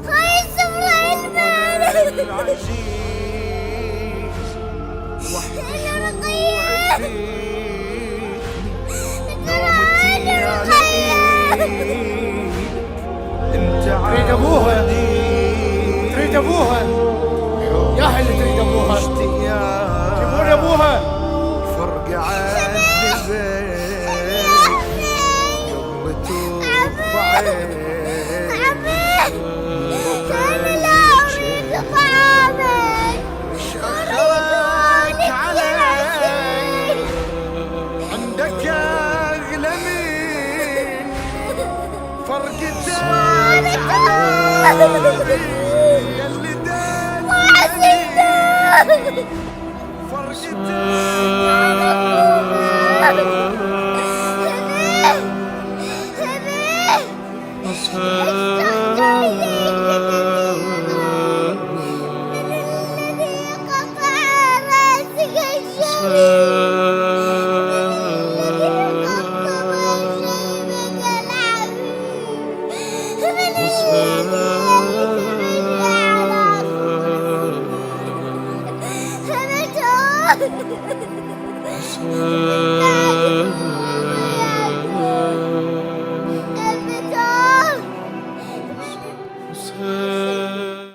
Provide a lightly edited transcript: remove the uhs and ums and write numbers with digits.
هاي السفرة العزيز وحش وضوعي فيك نومتي يا لئيم انت تريد ابوها، تريد ابوها، يا هل تريد ابوها، جيبوا لي ابوها. فرق عن البيت قبل ترفع شخرك علي عندك اغلى من فرقتك علي اللي دلني فرقتك